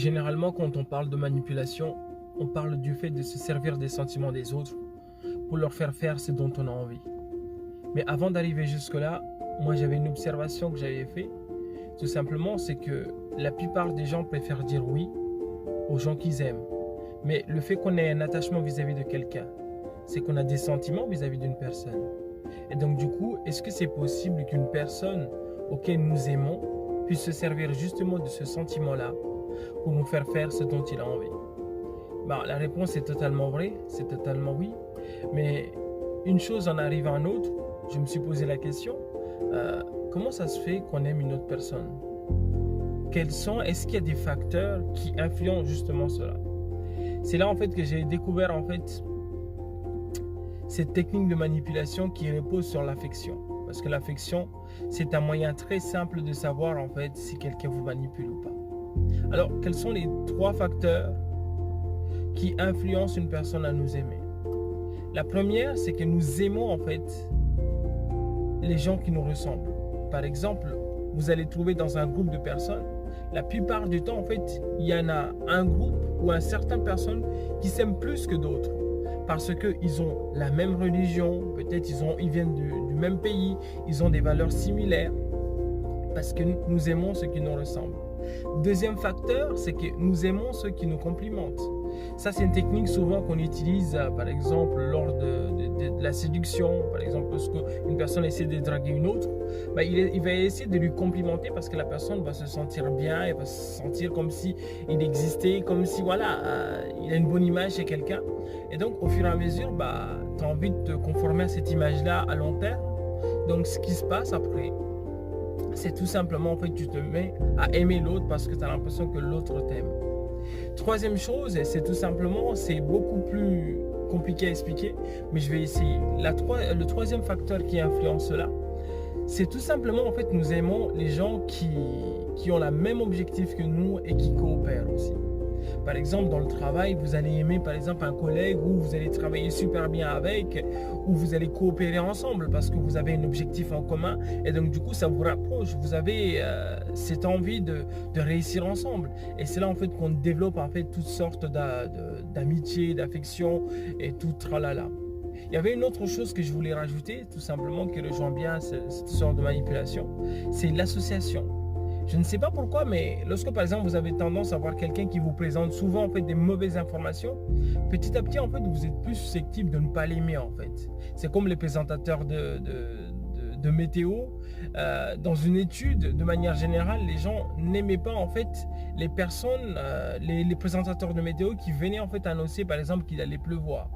Généralement, quand on parle de manipulation, on parle du fait de se servir des sentiments des autres pour leur faire faire ce dont on a envie. Mais avant d'arriver jusque-là, moi j'avais une observation que j'avais faite. Tout simplement, c'est que la plupart des gens préfèrent dire oui aux gens qu'ils aiment. Mais le fait qu'on ait un attachement vis-à-vis de quelqu'un, c'est qu'on a des sentiments vis-à-vis d'une personne. Et donc du coup, est-ce que c'est possible qu'une personne auquel nous aimons puisse se servir justement de ce sentiment-là pour nous faire faire ce dont il a envie? La réponse est totalement vraie, c'est totalement oui. Mais une chose en arrive à une autre, je me suis posé la question, comment ça se fait qu'on aime une autre personne? Est-ce qu'il y a des facteurs qui influencent justement cela? C'est là en fait que j'ai découvert en fait cette technique de manipulation qui repose sur l'affection. Parce que l'affection, c'est un moyen très simple de savoir en fait si quelqu'un vous manipule ou pas. Alors, quels sont les 3 facteurs qui influencent une personne à nous aimer? La première, c'est que nous aimons en fait les gens qui nous ressemblent. Par exemple, vous allez trouver dans un groupe de personnes, la plupart du temps en fait, il y en a un groupe ou un certain personnes qui s'aiment plus que d'autres. Parce qu'ils ont la même religion, peut-être ils viennent du même pays, ils ont des valeurs similaires, parce que nous aimons ceux qui nous ressemblent. Deuxième facteur, c'est que nous aimons ceux qui nous complimentent. Ça, c'est une technique souvent qu'on utilise, par exemple, lors de la séduction. Par exemple, lorsqu'une personne essaie de draguer une autre, il va essayer de lui complimenter parce que la personne va se sentir bien, elle va se sentir comme si il existait, comme si, voilà, il a une bonne image chez quelqu'un. Et donc, au fur et à mesure, tu as envie de te conformer à cette image-là à long terme. Donc, ce qui se passe après, c'est tout simplement, en fait, tu te mets à aimer l'autre parce que tu as l'impression que l'autre t'aime. Troisième chose, c'est tout simplement, c'est beaucoup plus compliqué à expliquer, mais je vais essayer. Le troisième facteur qui influence cela, c'est tout simplement, en fait, nous aimons les gens qui ont le même objectif que nous et qui coopèrent aussi. Par exemple, dans le travail, vous allez aimer par exemple un collègue où vous allez travailler super bien avec, où vous allez coopérer ensemble parce que vous avez un objectif en commun et donc du coup ça vous rapproche, vous avez cette envie de réussir ensemble. Et c'est là en fait qu'on développe en fait toutes sortes d'amitié, d'affection et tout tralala. Il y avait une autre chose que je voulais rajouter, tout simplement, qui rejoint bien cette sorte de manipulation, c'est l'association. Je ne sais pas pourquoi, mais lorsque par exemple vous avez tendance à voir quelqu'un qui vous présente souvent en fait des mauvaises informations, petit à petit en fait vous êtes plus susceptible de ne pas l'aimer en fait. C'est comme les présentateurs de météo. Dans une étude, de manière générale, les gens n'aimaient pas en fait les personnes, les présentateurs de météo qui venaient en fait annoncer par exemple qu'il allait pleuvoir.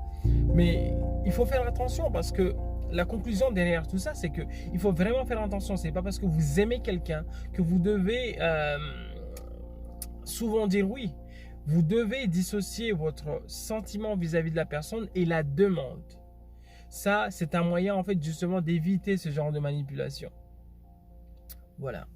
Mais il faut faire attention parce que la conclusion derrière tout ça, c'est qu'il faut vraiment faire attention. Ce n'est pas parce que vous aimez quelqu'un que vous devez souvent dire oui. Vous devez dissocier votre sentiment vis-à-vis de la personne et la demande. Ça, c'est un moyen en fait justement d'éviter ce genre de manipulation. Voilà.